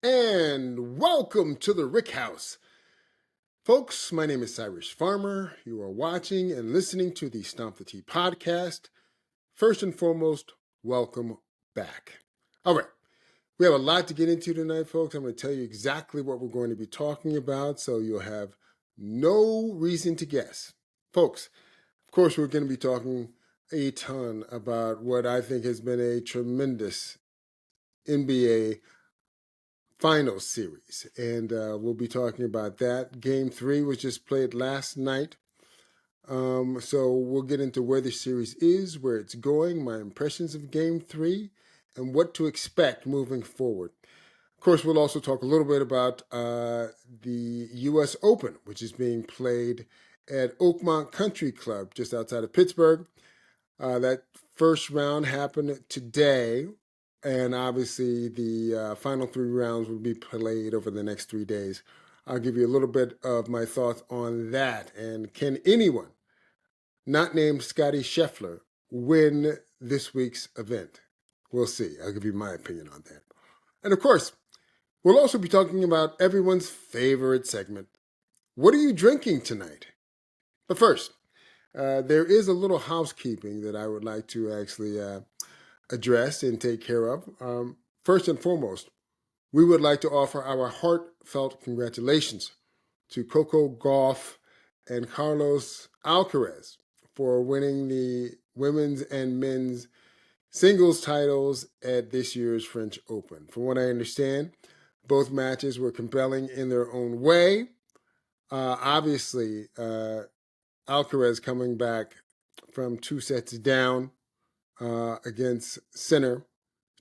And welcome to the Rick House. Folks, my name is Cyrus Farmer. You are watching and listening to the Stomp the Tee podcast. First and foremost, welcome back. All right, we have a lot to get into tonight, folks. I'm going to tell you exactly what we're going to be talking about so you'll have no reason to guess. Folks, of course, we're going to be talking a ton about what I think has been a tremendous NBA Finals series, and we'll be talking about that. Game 3 was just played last night, so we'll get into where the series is, where it's going, my impressions of Game 3, and what to expect moving forward. Of course, we'll also talk a little bit about the U.S. Open, which is being played at Oakmont Country Club just outside of Pittsburgh. That first round happened today. And obviously, the final 3 rounds will be played over the next 3 days. I'll give you a little bit of my thoughts on that. And can anyone not named Scotty Scheffler win this week's event? We'll see. I'll give you my opinion on that. And of course, we'll also be talking about everyone's favorite segment. What are you drinking tonight? But first, there is a little housekeeping that I would like to actually address and take care of. First and foremost, we would like to offer our heartfelt congratulations to Coco Gauff and Carlos Alcaraz for winning the women's and men's singles titles at this year's French Open. From what I understand, both matches were compelling in their own way. Obviously, Alcaraz coming back from 2 sets down against Sinner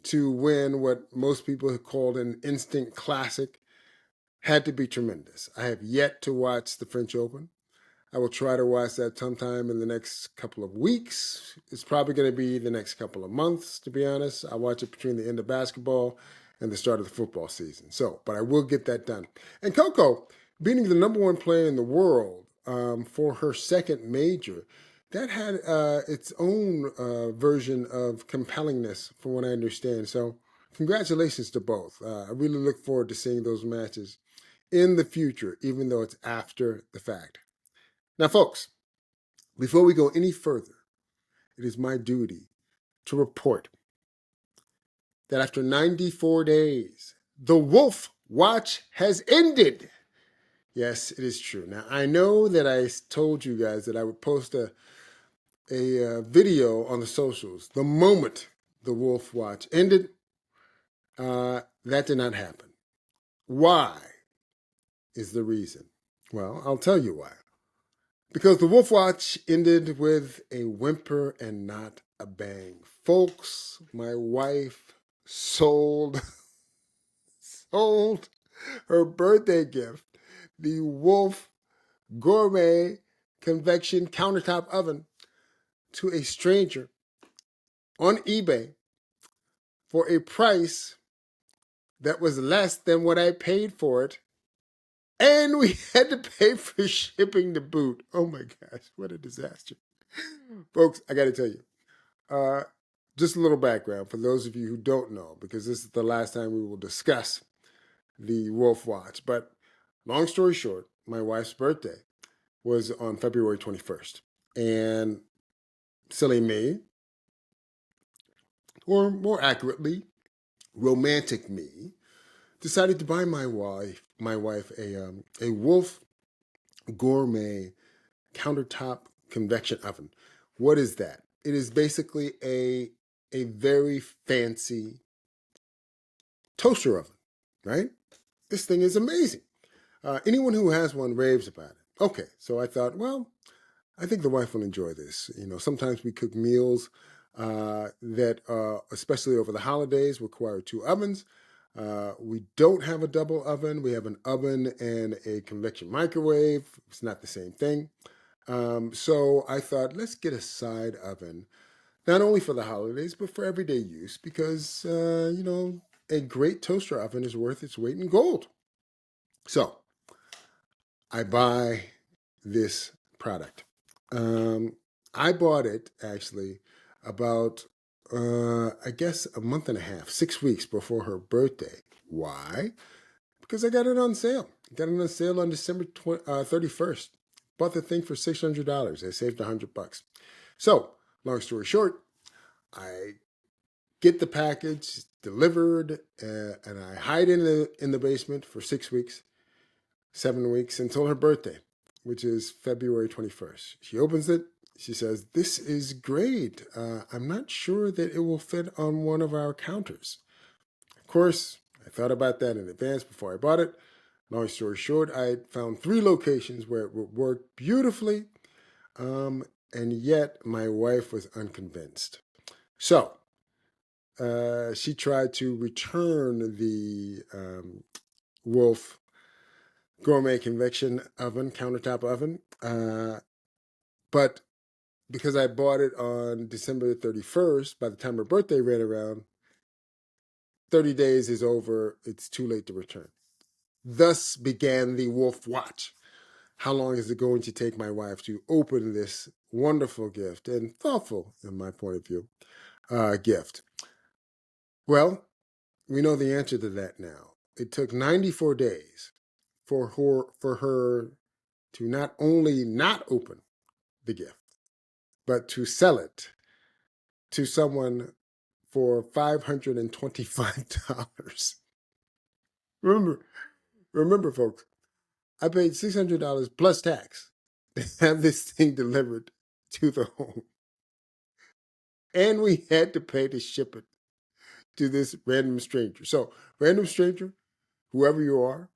to win what most people have called an instant classic had to be tremendous. I have yet to watch the French Open. I will try to watch that sometime in the next couple of weeks. It's probably going to be the next couple of months, to be honest. I watch it between the end of basketball and the start of the football season. But I will get that done. And Coco, beating the number 1 player in the world for her second major, that had its own version of compellingness, from what I understand. So congratulations to both. I really look forward to seeing those matches in the future, even though it's after the fact. Now, folks, before we go any further, it is my duty to report that after 94 days, the Wolf Watch has ended. Yes, it is true. Now, I know that I told you guys that I would post a video on the socials the moment the Wolf Watch ended. That did not happen. Why is the reason? Well, I'll tell you why. Because the Wolf Watch ended with a whimper and not a bang. Folks, my wife sold her birthday gift, the Wolf Gourmet Convection Countertop Oven, to a stranger on eBay for a price that was less than what I paid for it. And we had to pay for shipping to boot. Oh my gosh, what a disaster. Folks, I got to tell you, just a little background for those of you who don't know, because this is the last time we will discuss the Wolf Watch. But long story short, my wife's birthday was on February 21st. And silly me, or more accurately, romantic me, decided to buy my wife a Wolf Gourmet Countertop Convection Oven. What is that? It is basically a very fancy toaster oven, right? This thing is amazing. Anyone who has one raves about it. Okay, so I thought, well, I think the wife will enjoy this. You know, sometimes we cook meals that, especially over the holidays, require 2 ovens. We don't have a double oven. We have an oven and a convection microwave. It's not the same thing. So I thought, let's get a side oven, not only for the holidays, but for everyday use, because, a great toaster oven is worth its weight in gold. So I buy this product. I bought it actually about, I guess, a month and a half, 6 weeks before her birthday. Why? Because I got it on sale. Got it on sale on December 31st. Bought the thing for $600. I saved $100. So, long story short, I get the package delivered, and I hide in the basement for 6 weeks, 7 weeks until her birthday, which is February 21st. She opens it. She says, "This is great. I'm not sure that it will fit on one of our counters." Of course, I thought about that in advance before I bought it. Long story short, I found 3 locations where it would work beautifully, and yet my wife was unconvinced. So she tried to return the Wolf Gourmet Convection Oven, countertop oven, but because I bought it on December 31st, by the time her birthday ran around, 30 days is over. It's too late to return. Thus began the Wolf Watch. How long is it going to take my wife to open this wonderful gift and thoughtful, in my point of view, gift? Well, we know the answer to that now. It took 94 days for her to not only not open the gift, but to sell it to someone for $525. Remember, remember, folks, I paid $600 plus tax to have this thing delivered to the home. And we had to pay to ship it to this random stranger. So, random stranger, whoever you are,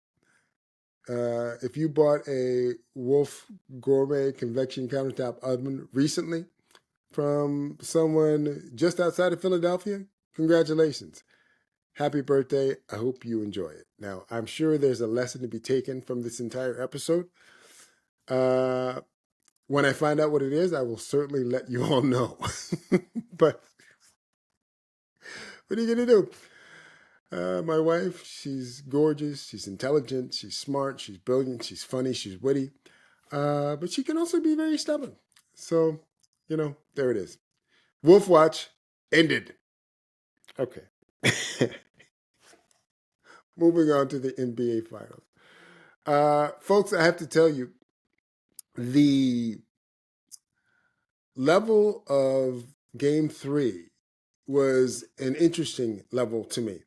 if you bought a Wolf Gourmet Convection Countertop Oven recently from someone just outside of Philadelphia, congratulations. Happy birthday. I hope you enjoy it. Now, I'm sure there's a lesson to be taken from this entire episode. When I find out what it is, I will certainly let you all know. But what are you going to do? My wife, she's gorgeous, she's intelligent, she's smart, she's brilliant, she's funny, she's witty. But she can also be very stubborn. So, there it is. Wolf Watch ended. Okay. Moving on to the NBA Finals. Folks, I have to tell you, the level of Game 3 was an interesting level to me.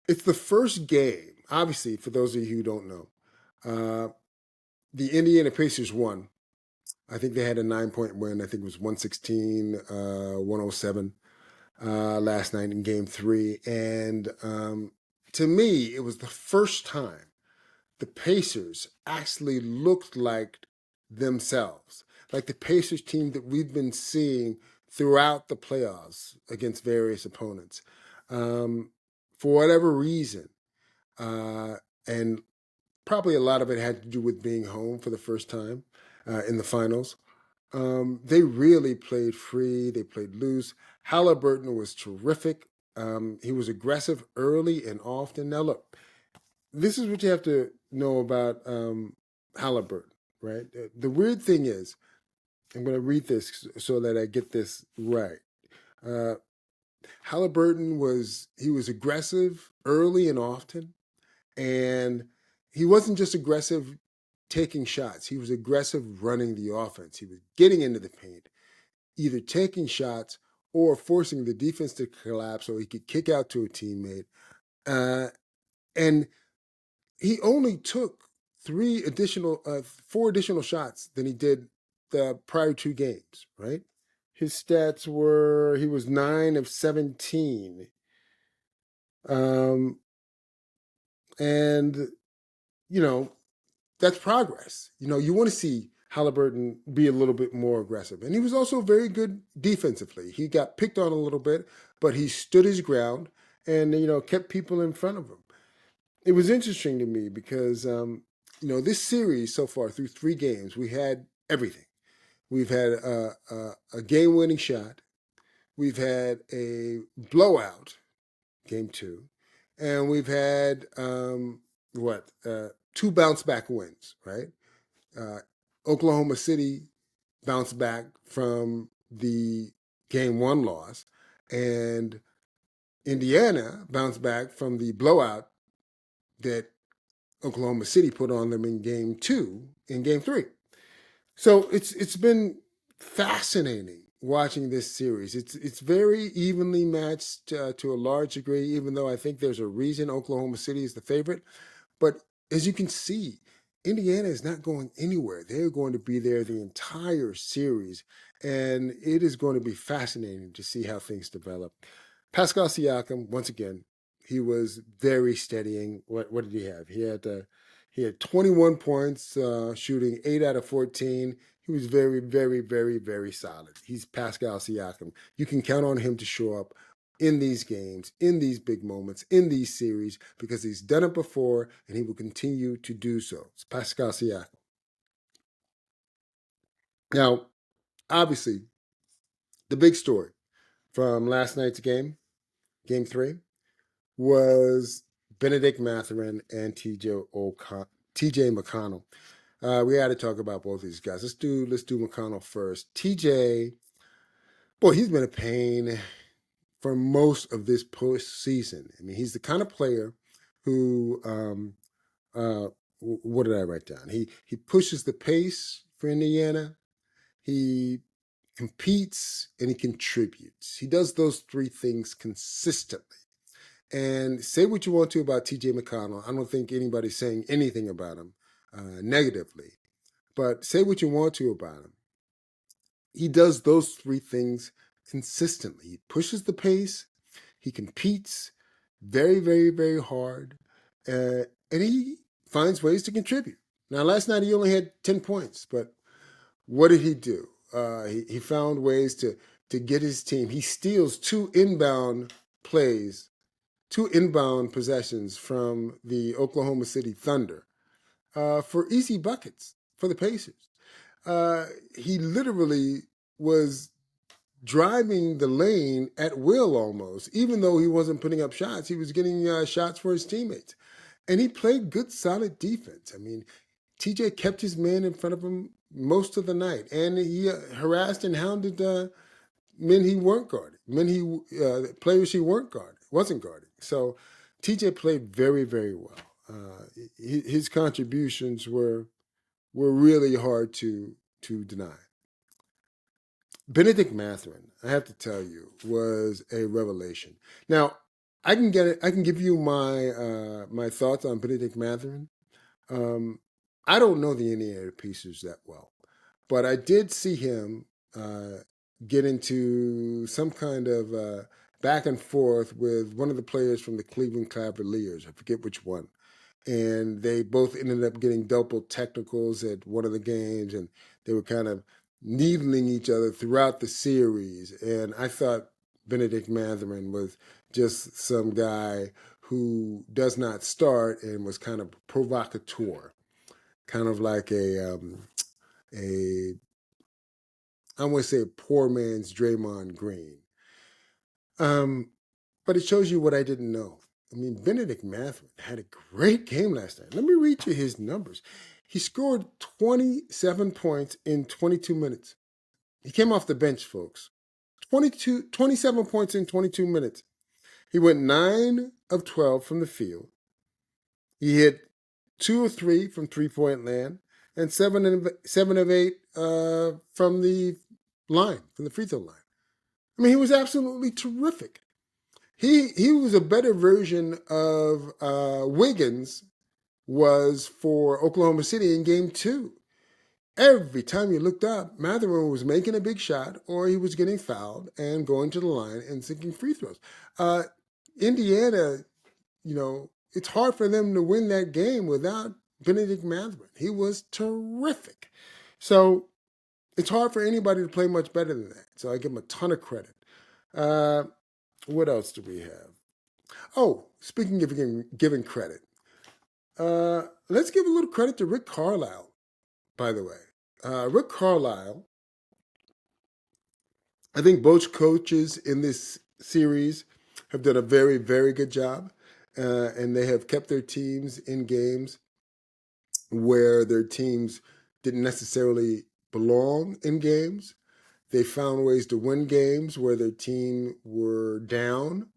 It's the first game, obviously, for those of you who don't know. The Indiana Pacers won. I think they had a 9-point win. I think it was 116-107 last night in Game 3. And to me, it was the first time the Pacers actually looked like themselves, like the Pacers team that we've been seeing throughout the playoffs against various opponents. For whatever reason, and probably a lot of it had to do with being home for the first time in the finals. They really played free. They played loose. Halliburton was terrific. He was aggressive early and often. Now, look, this is what you have to know about Halliburton, right? The weird thing is, I'm going to read this so that I get this right. Halliburton was aggressive early and often, and he wasn't just aggressive taking shots. He was aggressive running the offense. He was getting into the paint, either taking shots or forcing the defense to collapse so he could kick out to a teammate. And he only took 4 additional shots than he did the prior 2 games, right? His stats were, he was 9 of 17. And, that's progress. You want to see Halliburton be a little bit more aggressive. And he was also very good defensively. He got picked on a little bit, but he stood his ground and, kept people in front of him. It was interesting to me because, this series so far through 3 games, we had everything. We've had a game-winning shot. We've had a blowout, game 2. And we've had, 2 bounce-back wins, right? Oklahoma City bounced back from the game 1 loss, and Indiana bounced back from the blowout that Oklahoma City put on them in game 3. So it's been fascinating watching this series. It's very evenly matched to a large degree, even though I think there's a reason Oklahoma City is the favorite. But as you can see, Indiana is not going anywhere. They're going to be there the entire series, and it is going to be fascinating to see how things develop. Pascal Siakam, once again, he was very steadying. What did he have? He had 21 points, shooting 8 out of 14. He was very, very, very, very solid. He's Pascal Siakam. You can count on him to show up in these games, in these big moments, in these series, because he's done it before and he will continue to do so. It's Pascal Siakam. Now, obviously, the big story from last night's game 3, was Benedict Mathurin and TJ McConnell. We had to talk about both of these guys. Let's do McConnell first. TJ, boy, he's been a pain for most of this postseason. I mean, he's the kind of player who, what did I write down? He pushes the pace for Indiana. He competes and he contributes. He does those 3 things consistently. And say what you want to about TJ McConnell. I don't think anybody's saying anything about him negatively. But say what you want to about him. He does those 3 things consistently. He pushes the pace. He competes very, very, very hard. And he finds ways to contribute. Now, last night he only had 10 points. But what did he do? He found ways to get his team. He steals 2 inbound possessions from the Oklahoma City Thunder for easy buckets for the Pacers. He literally was driving the lane at will almost. Even though he wasn't putting up shots, he was getting shots for his teammates. And he played good, solid defense. I mean, TJ kept his man in front of him most of the night. And he harassed and hounded men he weren't guarding, players he wasn't guarding. So TJ played very, very well. His contributions were really hard to deny. Benedict Mathurin, I have to tell you, was a revelation. Now, I can give you my my thoughts on Benedict Mathurin. I don't know the Indiana Pacers that well, but I did see him get into some kind of back and forth with one of the players from the Cleveland Cavaliers. I forget which one. And they both ended up getting double technicals at one of the games, and they were kind of needling each other throughout the series. And I thought Benedict Mathurin was just some guy who does not start and was kind of provocateur, kind of like a I want to say a poor man's Draymond Green. But it shows you what I didn't know. I mean, Benedict Mathurin had a great game last night. Let me read you his numbers. He scored 27 points in 22 minutes. He came off the bench, folks. 27 points in 22 minutes. He went 9 of 12 from the field. He hit 2 of 3 from three-point land and 7 of 8 from the line, from the free throw line. I mean, he was absolutely terrific. He was a better version of Wiggins was for Oklahoma City in game 2. Every time you looked up, Mathurin was making a big shot or he was getting fouled and going to the line and sinking free throws. Indiana, it's hard for them to win that game without Benedict Mathurin. He was terrific. So it's hard for anybody to play much better than that. So I give him a ton of credit. What else do we have? Oh, speaking of giving credit, let's give a little credit to Rick Carlisle, by the way. Rick Carlisle, I think both coaches in this series have done a very, very good job, and they have kept their teams in games where their teams didn't necessarily belong in games. They found ways to win games where their team were down.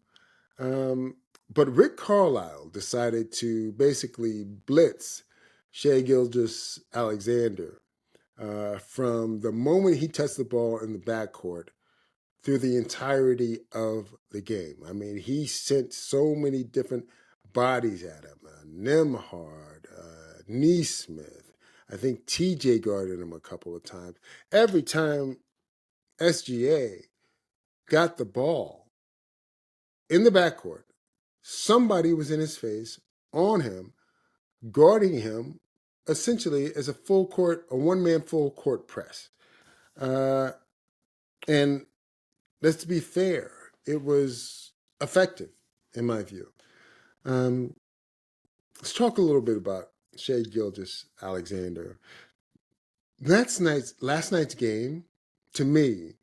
But Rick Carlisle decided to basically blitz Shai Gilgeous-Alexander from the moment he touched the ball in the backcourt through the entirety of the game. I mean, he sent so many different bodies at him. Nembhard, Neesmith. I think TJ guarded him a couple of times. Every time SGA got the ball in the backcourt, somebody was in his face, on him, guarding him, essentially as a one-man full court press. And let's be fair, it was effective, in my view. Let's talk a little bit about Shai Gilgeous-Alexander. Last night's game, to me,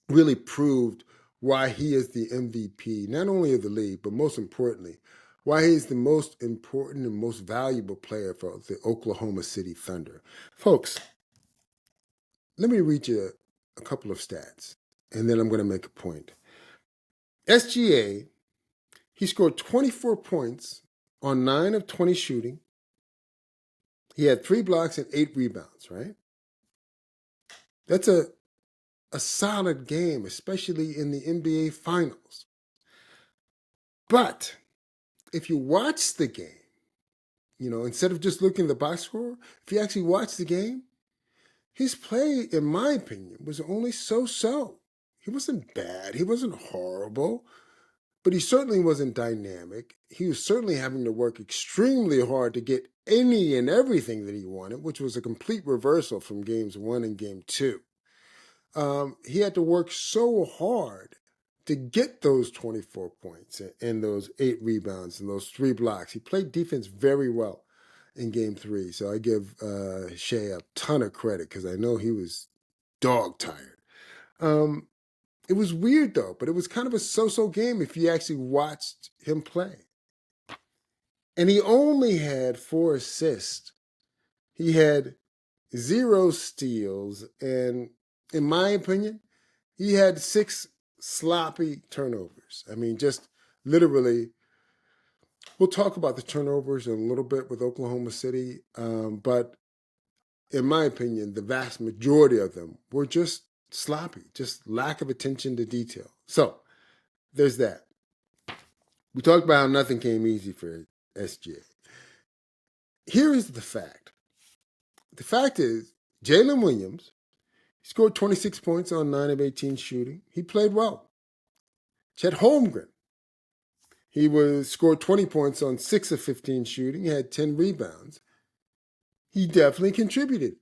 really proved why he is the MVP, not only of the league, but most importantly, why he is the most important and most valuable player for the Oklahoma City Thunder. Folks, let me read you a couple of stats, and then I'm going to make a point. SGA, he scored 24 points on 9 of 20 shooting. He had 3 blocks and 8 rebounds, right? That's a solid game, especially in the NBA Finals. But if you watch the game, instead of just looking at the box score, if you actually watch the game, his play, in my opinion, was only so-so. He wasn't bad. He wasn't horrible. But he certainly wasn't dynamic. He was certainly having to work extremely hard to get any and everything that he wanted, which was a complete reversal from games 1 and game 2. He had to work so hard to get those 24 points and those 8 rebounds and those 3 blocks. He played defense very well in game 3. So I give Shai a ton of credit because I know he was dog tired. It was weird though, but it was kind of a so-so game if you actually watched him play. And he only had 4 assists. He had 0 steals, and in my opinion, he had 6 sloppy turnovers. I mean, just literally, we'll talk about the turnovers in a little bit with Oklahoma City, but in my opinion, the vast majority of them were just sloppy, just lack of attention to detail. So there's that. We talked about how nothing came easy for SGA. Here is the fact. The fact is, Jalen Williams scored 26 points on 9 of 18 shooting. He played well. Chet Holmgren, he scored 20 points on 6 of 15 shooting. He had 10 rebounds. He definitely contributed.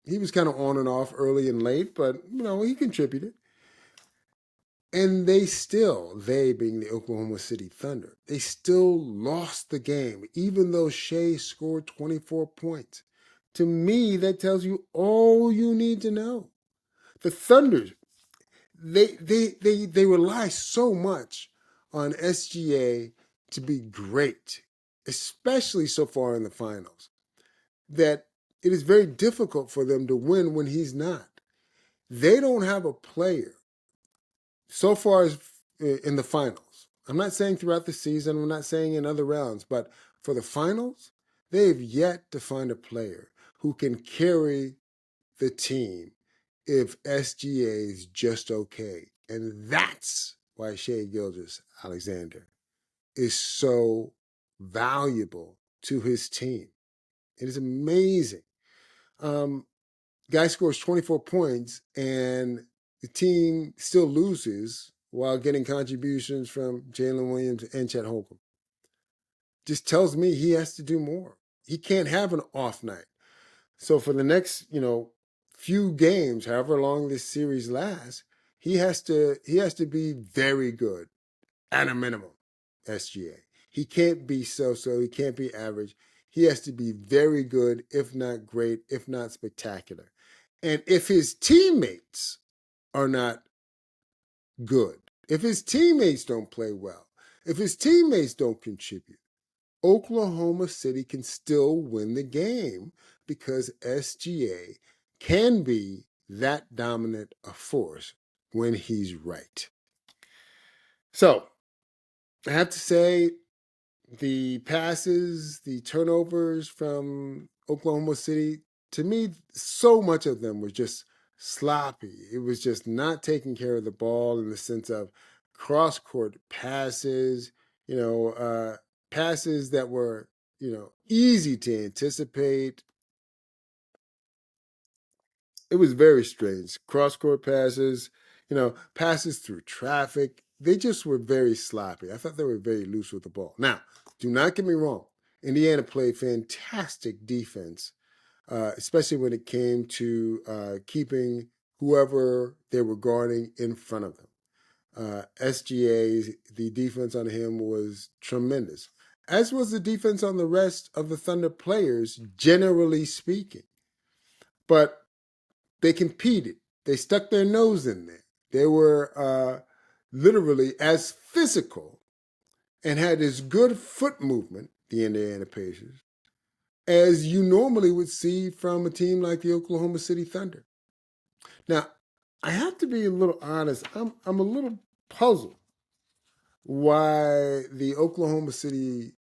He was kind of on and off early and late, but, he contributed. And they being the Oklahoma City Thunder, they still lost the game, even though Shai scored 24 points. To me, that tells you all you need to know. The Thunder, they rely so much on SGA to be great, especially so far in the finals, that it is very difficult for them to win when he's not. They don't have a player so far as in the finals. I'm not saying throughout the season, I'm not saying in other rounds, but for the finals, they've yet to find a player who can carry the team if SGA is just okay. And that's why Shai Gilgeous-Alexander is so valuable to his team. It is amazing. Guy scores 24 points and the team still loses while getting contributions from Jalen Williams and Chet Holmgren. Just tells me he has to do more. He can't have an off night. So for the next, few games, however long this series lasts, he has to be very good at a minimum, SGA. He can't be so-so, he can't be average. He has to be very good, if not great, if not spectacular. And if his teammates are not good, if his teammates don't play well, if his teammates don't contribute, Oklahoma City can still win the game because SGA can be that dominant a force when he's right. So, I have to say, the passes, the turnovers from Oklahoma City, to me, so much of them was just sloppy. It was just not taking care of the ball in the sense of cross court passes, you know, passes that were, easy to anticipate. It was very strange. Cross court passes, passes through traffic. They just were very sloppy. I thought they were very loose with the ball. Now, do not get me wrong. Indiana played fantastic defense, especially when it came to keeping whoever they were guarding in front of them. SGA, the defense on him was tremendous, as was the defense on the rest of the Thunder players, generally speaking. But they competed. They stuck their nose in there. They were literally as physical and had as good foot movement, the Indiana Pacers, as you normally would see from a team like the Oklahoma City Thunder. Now, I have to be a little honest. I'm a little puzzled why the Oklahoma City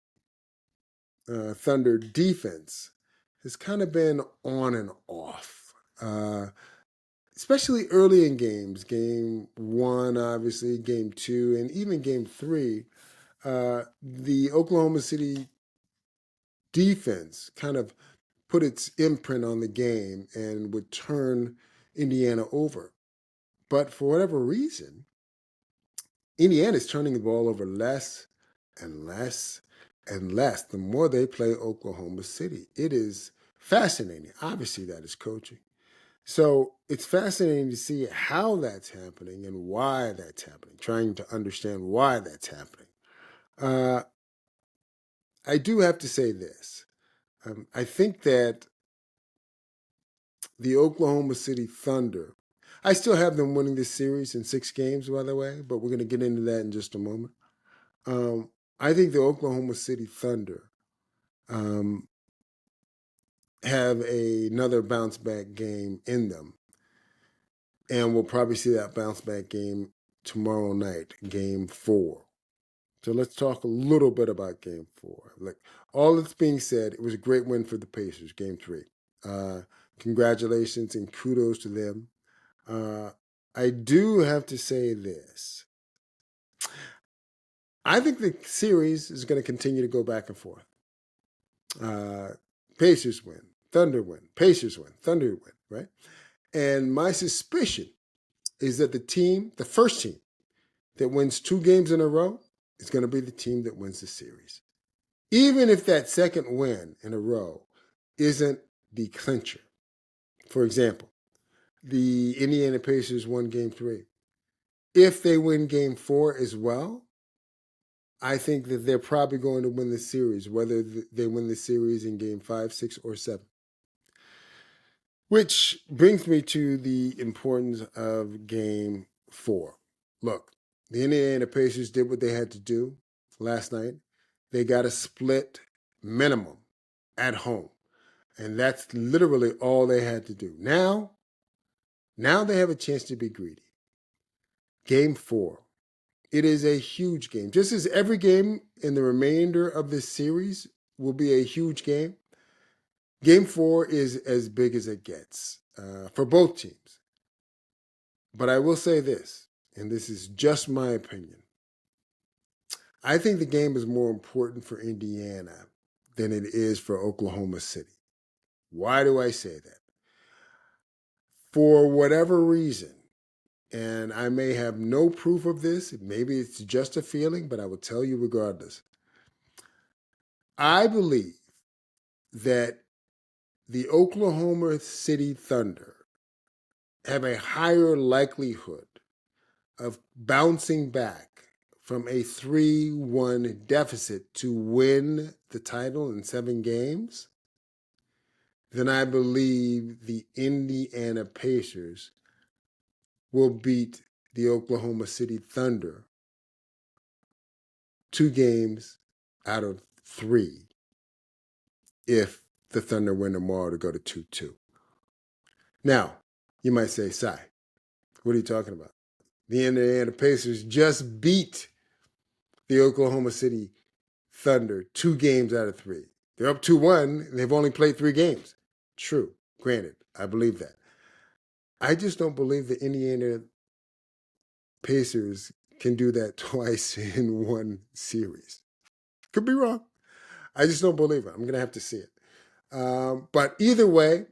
Thunder defense has kind of been on and off. Especially early in games, game one, obviously, game two, and even game three, the Oklahoma City defense kind of put its imprint on the game and would turn Indiana over. But for whatever reason, Indiana's turning the ball over less and less and less the more they play Oklahoma City. It is fascinating. Obviously, that is coaching. So it's fascinating to see how that's happening and why that's happening, trying to understand why that's happening. I do have to say this. I think that the Oklahoma City Thunder, I still have them winning this series in 6 games, by the way, but we're going to get into that in just a moment. I think the Oklahoma City Thunder have another bounce back game in them. And we'll probably see that bounce back game tomorrow night, game 4. So let's talk a little bit about game 4. Like all that's being said, it was a great win for the Pacers, game 3. Congratulations and kudos to them. I do have to say this. I think the series is going to continue to go back and forth. Pacers win, Thunder win, Pacers win, Thunder win, right? And my suspicion is that the first team that wins 2 games in a row is going to be the team that wins the series. Even if that second win in a row isn't the clincher. For example, the Indiana Pacers won game 3. If they win game 4 as well, I think that they're probably going to win the series, whether they win the series in game 5, 6, or 7. Which brings me to the importance of game 4. Look, the Indiana Pacers did what they had to do last night. They got a split minimum at home. And that's literally all they had to do. Now they have a chance to be greedy. Game 4. It is a huge game. Just as every game in the remainder of this series will be a huge game, game 4 is as big as it gets for both teams. But I will say this, and this is just my opinion. I think the game is more important for Indiana than it is for Oklahoma City. Why do I say that? For whatever reason, and I may have no proof of this, maybe it's just a feeling, but I will tell you regardless. I believe that the Oklahoma City Thunder have a higher likelihood of bouncing back from a 3-1 deficit to win the title in 7 games than I believe the Indiana Pacers will beat the Oklahoma City Thunder 2 games out of 3 if the Thunder win tomorrow to go to 2-2. Now, you might say, Cy, what are you talking about? The Indiana Pacers just beat the Oklahoma City Thunder 2 games out of 3. They're up 2-1, and they've only played 3 games. True, granted, I believe that. I just don't believe the Indiana Pacers can do that twice in one series. Could be wrong. I just don't believe it. I'm going to have to see it. But either way,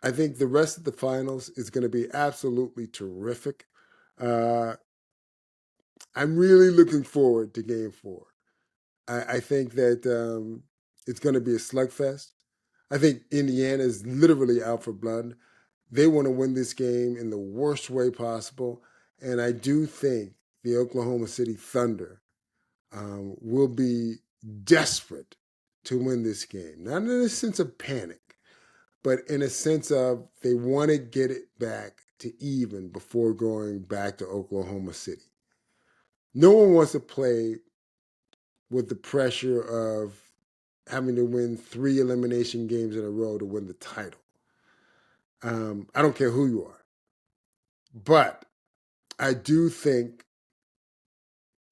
I think the rest of the finals is going to be absolutely terrific. I'm really looking forward to Game 4. I think that it's going to be a slugfest. I think Indiana is literally out for blood. They want to win this game in the worst way possible. And I do think the Oklahoma City Thunder will be desperate to win this game. Not in a sense of panic, but in a sense of they want to get it back to even before going back to Oklahoma City. No one wants to play with the pressure of having to win 3 elimination games in a row to win the title. I don't care who you are. But I do think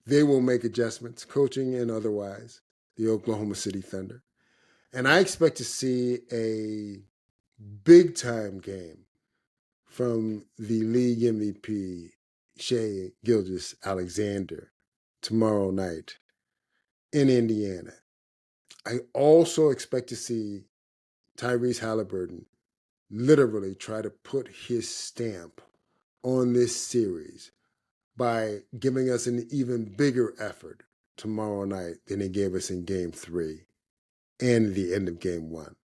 they will make adjustments, coaching and otherwise, the Oklahoma City Thunder. And I expect to see a big-time game from the league MVP, Shai Gilgeous-Alexander, tomorrow night in Indiana. I also expect to see Tyrese Halliburton literally try to put his stamp on this series by giving us an even bigger effort tomorrow night than he gave us in Game 3 and the end of Game 1.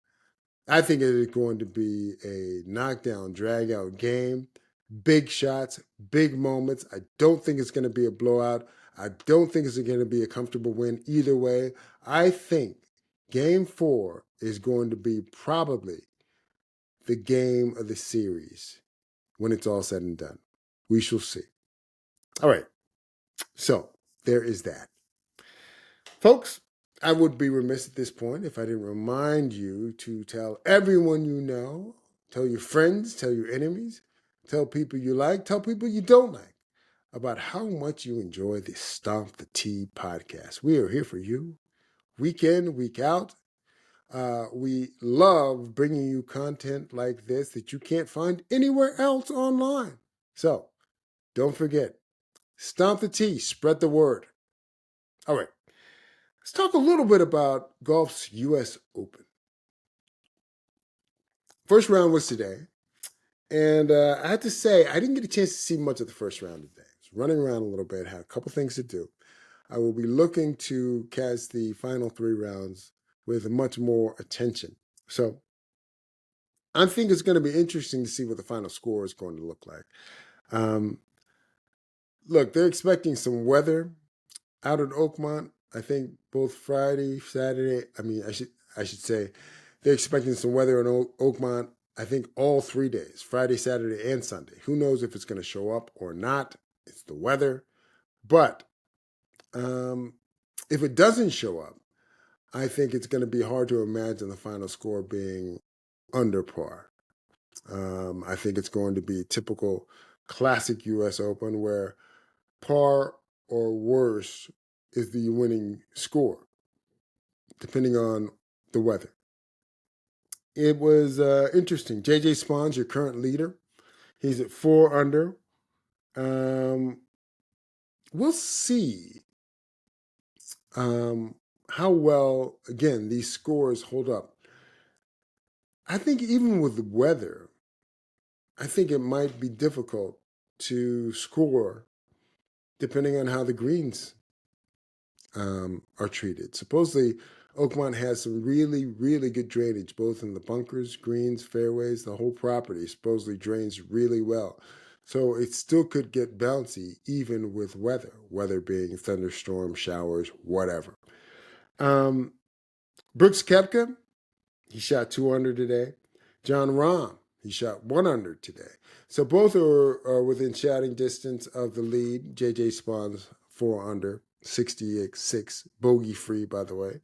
I think it is going to be a knockdown, drag-out game. Big shots, big moments. I don't think it's going to be a blowout. I don't think it's going to be a comfortable win either way. I think Game 4 is going to be probably the game of the series when it's all said and done. We shall see. All right. So there is that. Folks, I would be remiss at this point if I didn't remind you to tell everyone you know, tell your friends, tell your enemies, tell people you like, tell people you don't like about how much you enjoy the Stomp the Tee podcast. We are here for you, week in, week out. We love bringing you content like this that you can't find anywhere else online. So don't forget, Stomp the Tee, spread the word. All right. Let's talk a little bit about golf's U.S. Open. First round was today, and I have to say, I didn't get a chance to see much of the first round today. I was running around a little bit, had a couple things to do. I will be looking to catch the final 3 rounds with much more attention. So I think it's going to be interesting to see what the final score is going to look like. Look, they're expecting some weather out at Oakmont. I think both Friday, Saturday. I should say, they're expecting some weather in Oakmont. I think all 3 days, Friday, Saturday, and Sunday. Who knows if it's going to show up or not? It's the weather. But if it doesn't show up, I think it's going to be hard to imagine the final score being under par. I think it's going to be a typical classic U.S. Open where par or worse is the winning score, depending on the weather. It was interesting. J.J. Spahn's your current leader. He's at 4 under. We'll see how well, again, these scores hold up. I think even with the weather, I think it might be difficult to score depending on how the greens are treated. Supposedly, Oakmont has some really, really good drainage, both in the bunkers, greens, fairways. The whole property supposedly drains really well. So it still could get bouncy even with weather being thunderstorms, showers, whatever. Brooks Koepka, he shot 2 under today. John Rahm, he shot 1 under today. So both are within shouting distance of the lead. J.J. Spahn's 4 under, 66, bogey-free, by the way.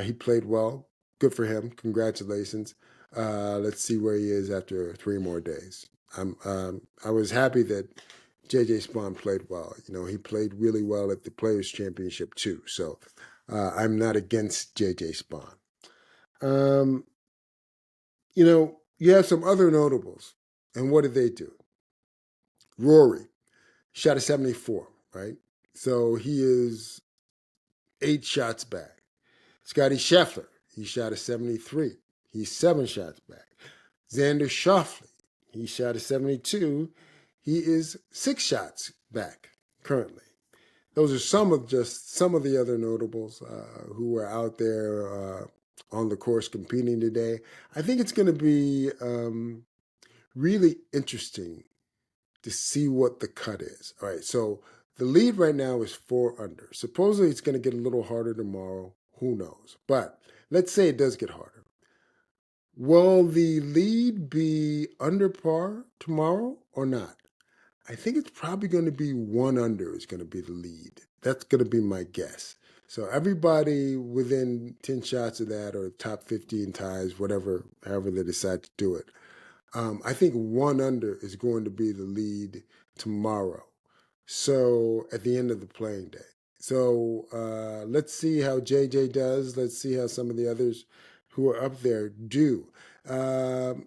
He played well. Good for him. Congratulations. Let's see where he is after 3 more days. I was happy that J.J. Spawn played well. He played really well at the Players' Championship too. So I'm not against J.J. Spawn. You have some other notables. And what did they do? Rory shot a 74, right? So he is 8 shots back. Scotty Scheffler, he shot a 73. He's 7 shots back. Xander Schauffele, he shot a 72. He is 6 shots back currently. Those are some of the other notables who were out there on the course competing today. I think it's going to be really interesting to see what the cut is. All right, so the lead right now is 4 under. Supposedly it's going to get a little harder tomorrow. Who knows? But let's say it does get harder. Will the lead be under par tomorrow or not? I think it's probably going to be 1 under is going to be the lead. That's going to be my guess. So everybody within 10 shots of that, or top 15 ties, however they decide to do it. I think 1 under is going to be the lead tomorrow. So at the end of the playing day. So let's see how JJ does. Let's see how some of the others who are up there do. It'll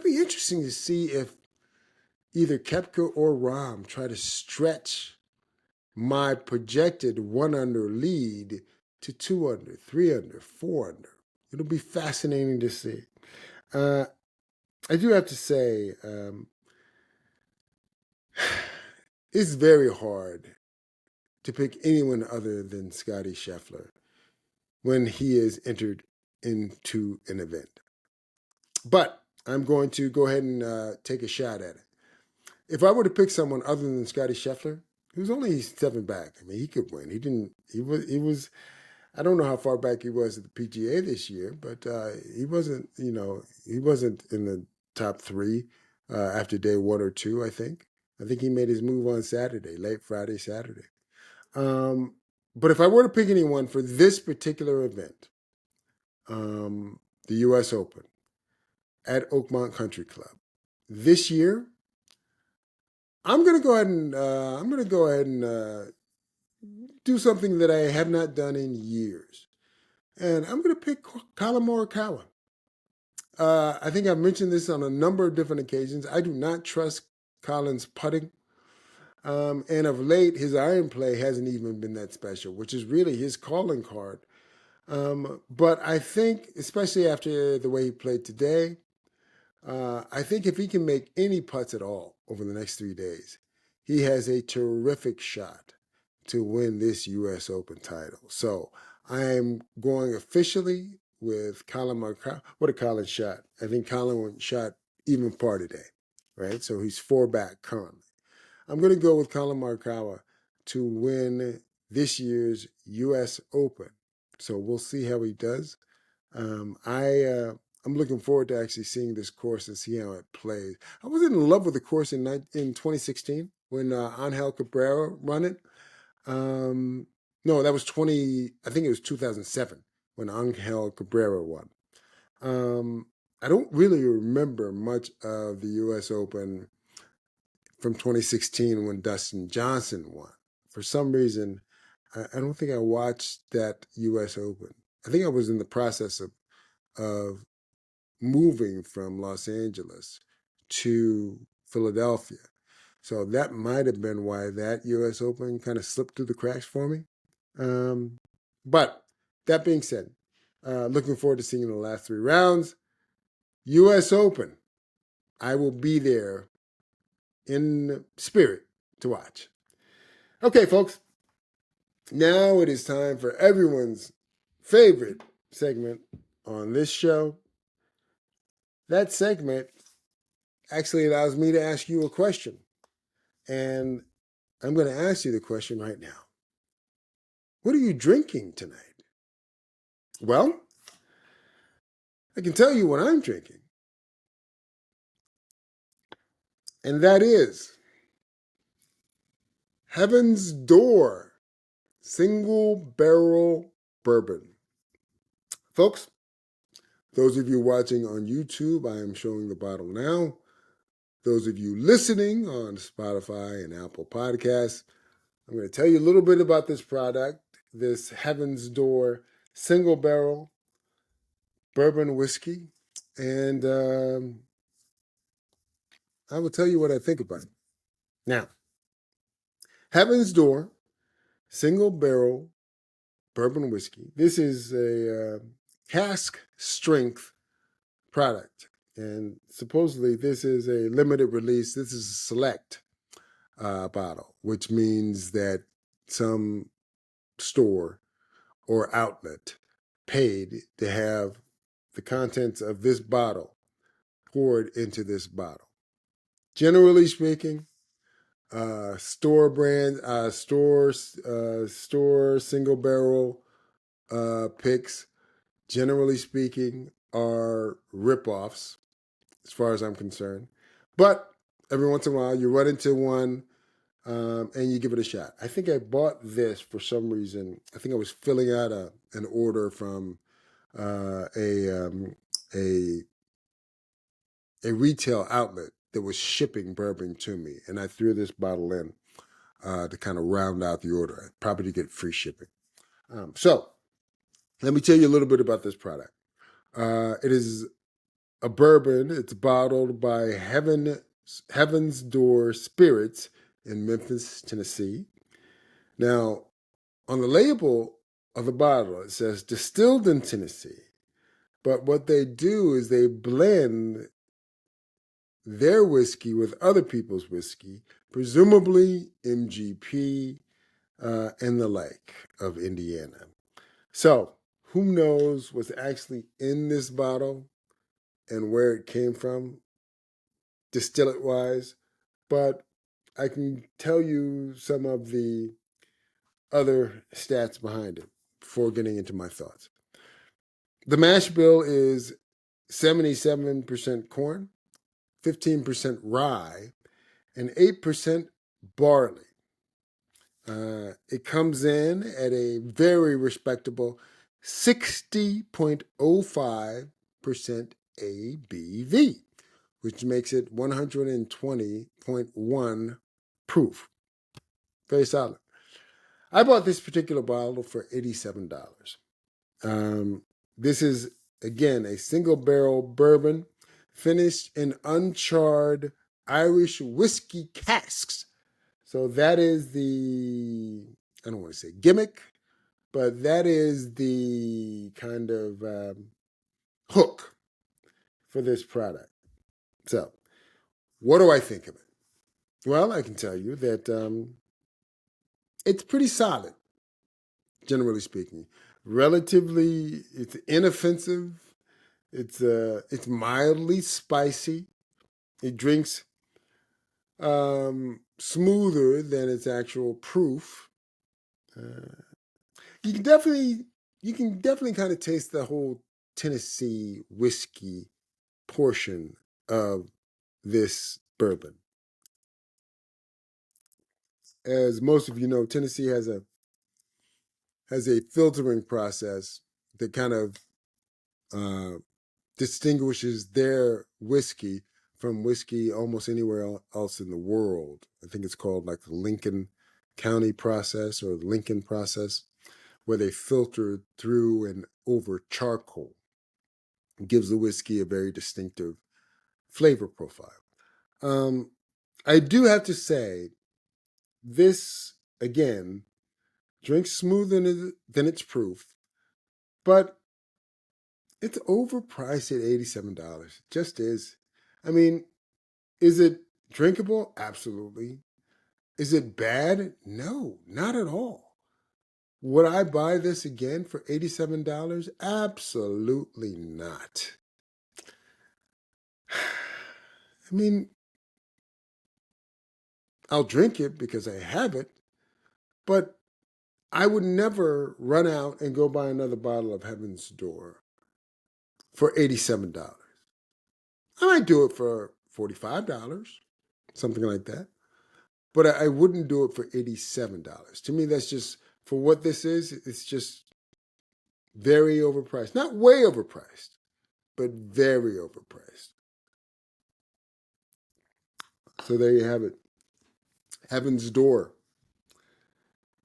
be interesting to see if either Koepka or Rahm try to stretch my projected 1 under lead to 2 under, 3 under, 4 under. It'll be fascinating to see. I do have to say, it's very hard to pick anyone other than Scotty Scheffler when he is entered into an event. But I'm going to go ahead and take a shot at it. If I were to pick someone other than Scotty Scheffler, who's only 7 back, I mean, he could win. He was. I don't know how far back he was at the PGA this year, but he wasn't in the top 3 after day 1 or 2, I think. I think he made his move on Saturday, late Friday, Saturday. But if I were to pick anyone for this particular event, the U.S. Open at Oakmont Country Club this year, I'm going to go ahead and do something that I have not done in years, and I'm going to pick Collin Morikawa. I think I've mentioned this on a number of different occasions. I do not trust Collin's putting. And of late, his iron play hasn't even been that special, which is really his calling card. But I think, especially after the way he played today, I think if he can make any putts at all over the next 3 days, he has a terrific shot to win this U.S. Open title. So I'm going officially with Collin Morikawa. What a Collin shot. I think Collin shot even par today, right? So he's 4 back currently. I'm going to go with Collin Morikawa to win this year's U.S. Open. So we'll see how he does. I'm looking forward to actually seeing this course and see how it plays. I was in love with the course in 2016 when Angel Cabrera won it. No, that was I think it was 2007 when Angel Cabrera won. I don't really remember much of the U.S. Open from 2016 when Dustin Johnson won. For some reason, I don't think I watched that U.S. Open. I think I was in the process of moving from Los Angeles to Philadelphia. So that might have been why that U.S. Open kind of slipped through the cracks for me. But that being said, looking forward to seeing the last 3 rounds. U.S. Open, I will be there in spirit to watch. Okay, folks, now it is time for everyone's favorite segment on this show. That segment actually allows me to ask you a question. And I'm going to ask you the question right now. What are you drinking tonight? Well, I can tell you what I'm drinking. And that is Heaven's Door Single Barrel Bourbon. Folks, those of you watching on YouTube, I am showing the bottle now. those of you listening on Spotify and Apple Podcasts, I'm going to tell you a little bit about this product, this Heaven's Door single barrel bourbon whiskey, and I will tell you what I think about it. Now, Heaven's Door single barrel bourbon whiskey. This is a cask strength product, and supposedly this is a limited release. This is a select bottle, which means that some store or outlet paid to have the contents of this bottle poured into this bottle. Generally speaking, store brand, store single barrel picks, generally speaking, are ripoffs as far as I'm concerned. But every once in a while, you run into one and you give it a shot. I think I bought this for some reason. I think I was filling out an order from a retail outlet that was shipping bourbon to me, and I threw this bottle in to kind of round out the order, probably to get free shipping. So let me tell you a little bit about this product. It is a bourbon. It's bottled by Heaven's Door Spirits in Memphis, Tennessee. Now, on the label of the bottle, it says distilled in Tennessee. But what they do is they blend their whiskey with other people's whiskey, presumably MGP and the like of Indiana. So, who knows what's actually in this bottle and where it came from, distillate-wise, but I can tell you some of the other stats behind it before getting into my thoughts. The mash bill is 77% corn, 15% rye, and 8% barley. It comes in at a very respectable 60.05% ABV, which makes it 120.1 proof. Very solid. I bought this particular bottle for $87. This is, again, a single barrel bourbon finished in uncharred Irish whiskey casks. So that is the, I don't want to say gimmick, but that is the kind of hook for this product. So what do I think of it? Well, I can tell you that it's pretty solid, generally speaking. Relatively, it's inoffensive. It's mildly spicy. It drinks smoother than its actual proof. You can definitely kind of taste the whole Tennessee whiskey portion of this bourbon. As most of you know, Tennessee has a filtering process that kind of distinguishes their whiskey from whiskey almost anywhere else in the world. I think it's called like the Lincoln County process or the Lincoln process, where they filter through and over charcoal. It gives the whiskey a very distinctive flavor profile. I do have to say, this, again, drinks smoother than its proof, but it's overpriced at $87. It just is. I mean, is it drinkable? Absolutely. Is it bad? No, not at all. Would I buy this again for $87? Absolutely not. I mean, I'll drink it because I have it, but I would never run out and go buy another bottle of Heaven's Door for $87. I might do it for $45, something like that. But I wouldn't do it for $87. To me, that's just, for what this is, it's just very overpriced. Not way overpriced, but very overpriced. So there you have it. Heaven's Door.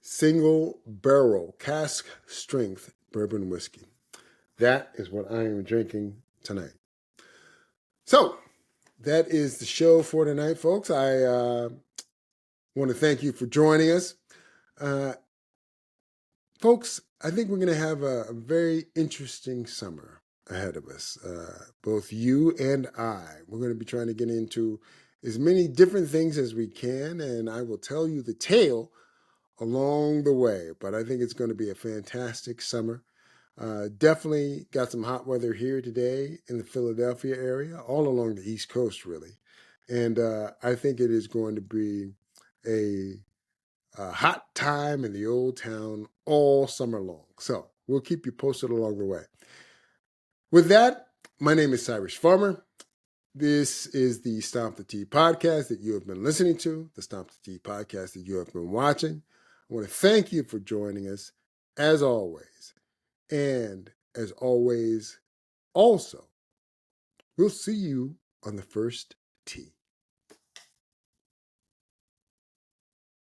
Single barrel cask strength bourbon whiskey. That is what I am drinking tonight. So that is the show for tonight, folks. I want to thank you for joining us. Folks, I think we're going to have a very interesting summer ahead of us. Both you and I. We're going to be trying to get into as many different things as we can, and I will tell you the tale along the way. But I think it's going to be a fantastic summer. Definitely got some hot weather here today in the Philadelphia area, all along the East Coast, really. And I think it is going to be a hot time in the old town all summer long. So we'll keep you posted along the way. With that, my name is Cyrus Farmer. This is the Stomp the Tee podcast that you have been listening to, the Stomp the Tee podcast that you have been watching. I want to thank you for joining us, as always. And as always, also, we'll see you on the first tee.